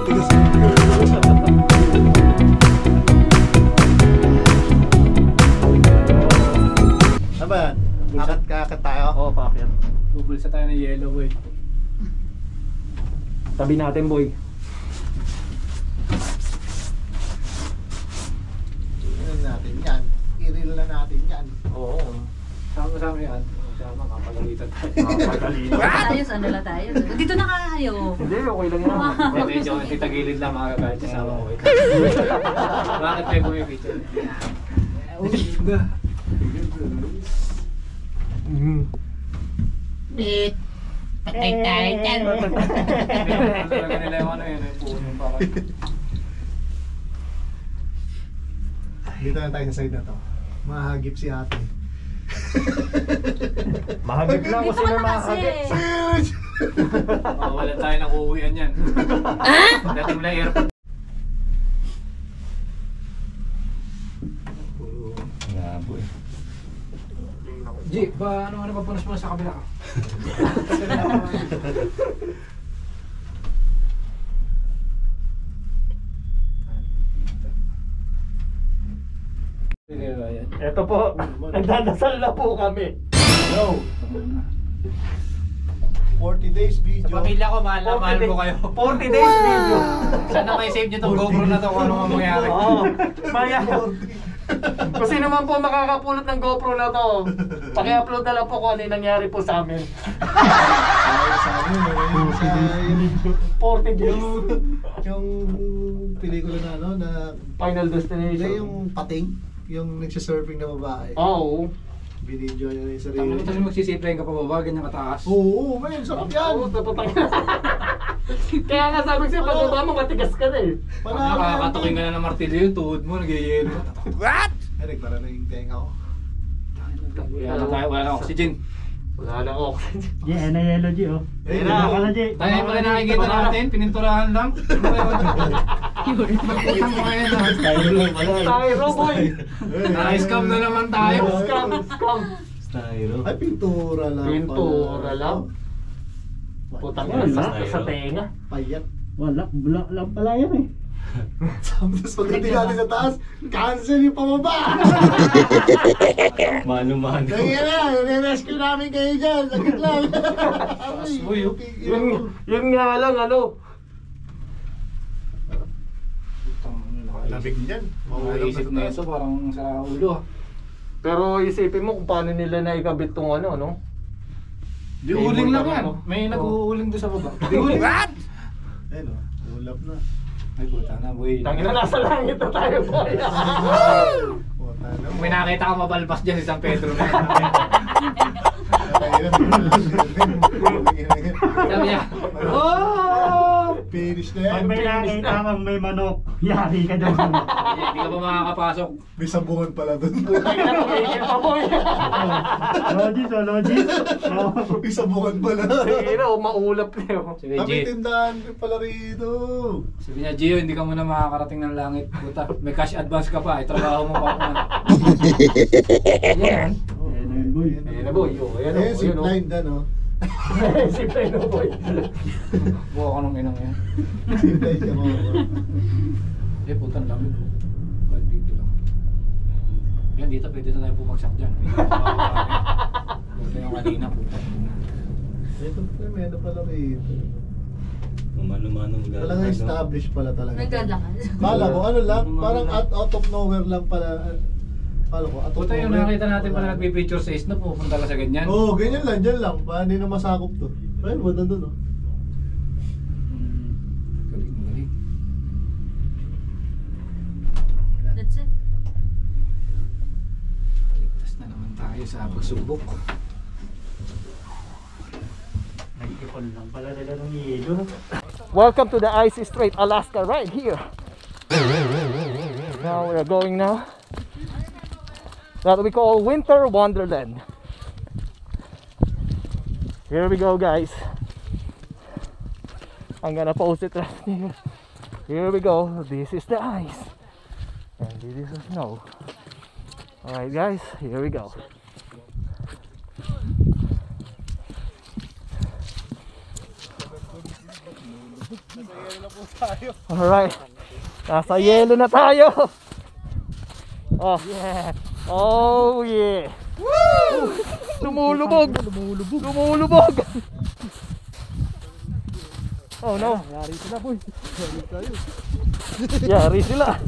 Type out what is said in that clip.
Matigas. Ano ba yan? Kakat tayo? Oo, packet. Bubulsa tayo ng yellow boy. Tabi natin, boy. Irill natin yan. Irill na natin yan. Oo. Sama-sama yan. Sama, kapagalitan tayo. Ayos, ano lang tayo. Dito na kayo. Hindi, okay lang yan. Medyo titagilid lang makakagalit sa sama ko. Bakit tayo bumipicture? Ganda. Bit. Patay tayo dyan. Talaga nila yung ano yun, yung puno parang. Dito na tayo sa side na to. Mahagip si ate. Mahagip lang Dito kung ka sino na kasi. mahagip. Wala tayo ng uuwian yan. Dating mo lang airport. Ngaboy. G, ba ano ba punas mo sa kabila ka? Ito po, nagdadasal na po kami. Yo! 40 days Sa video. pamilya ko, mahal na mahal ko kayo. 40 days video. Sana may save nyo tong GoPro na to kung ano ang mangyari. Oo, maya. Kung sino man po makakapulot ng GoPro na to, paki-upload na lang po kung ano yung nangyari po sa amin. Ay, sa amin, sa 40 days. yung pelikula na ano, na Final hindi Destination. yung pating, yung nagsisurfing na babae. Oo. Binidyo niya na yung sarili. Tangin mo kasi magsisipline ka pa baba, ganyan kataas. Oo, man, sarap yan. Oo, tapos kaya nga sabi siya, pag mo matigas ka na eh. Nakakatukin ka na ng martilyo yung tuhod mo, nagyayelo. What? Ay, para na yung tenga ko. Wala na oxygen. Wala lang oxygen. G, ano yellow G, oh. Ayun Baka na. na, G. Tayo pala nakikita natin, pininturahan lang. Magputang mo ngayon na. Styro boy! Na-scam na naman tayo. Scam! Ay, pintura lang. Pintura lang? Putang ina, sa tenga. Payat. Wala, bulak lang pala yan eh. Tapos pagdating natin sa taas, cancel yung pababa. Mano-mano. Nangyari na, nire-rescue namin kayo dyan. Saglit lang. Uy, Yun nga lang, ano? Labig dyan. Maisip na ito, parang sa ulo. Pero isipin mo kung paano nila naikabit tong ano, no? Di uling lang yan. May nag-uuling doon sa baba. Di uling. What? Ayun o, ulap na. Ay puta na boy. Tangina, nasa langit na tayo, boy. Puta na. May nakita ko mabalbas dyan si San Pedro na. Sabi niya, oh! Finish na yan. Pag may nakita kang may manok, yari ka dyan. Hindi ka pa makakapasok. May sabungan pala dun. Tangina, tumigil pa, boy. Logis, oh, logis. May sabungan pala. Tangina, maulap na yun. Sabi Kami G, tindahan din pala rito. sabi niya, Gio, hindi ka muna makakarating ng langit. Puta, may cash advance ka pa. Itrabaho mo pa ako na. Yan. Ayun Ayun na, boy. Oh, ayan, Ayun, oh, zip ayan, oh. line dyan o. Si Peno, boy. Buka ka nung inang yan. Zip line ka mo. Eh, puta, ang lamig ko. 550 lang. Yan, dito pwede na tayo bumagsak dyan. Puta yung kanina, puta. Ito may ano pala rito. Umano-mano Talagang established pala talaga. Nagdadakal. Kala ko ano lang, parang out of nowhere lang pala. Kala ko out of Puta yung nowhere. nakita natin pala nagpipicture sa isno, pupunta ka sa ganyan. Oo, ganyan lang, dyan lang. Hindi na masakop to. Ayun, wala doon oh. Galing, galing. That's it. Ligtas na naman tayo sa pagsubok. Nag-ipon lang pala nila ng yelo. Welcome to the Icy Strait, Alaska, right here. Now we are going now. That we call Winter Wonderland. Here we go, guys. I'm gonna post it right here. Here we go. This is the ice, and this is the snow. All right, guys. Here we go. Alright. Nasa yelo na tayo. Oh yeah. Oh yeah. Woo! Lumulubog. Lumulubog. Oh no. Yari sila boy. Yari tayo. Yari sila.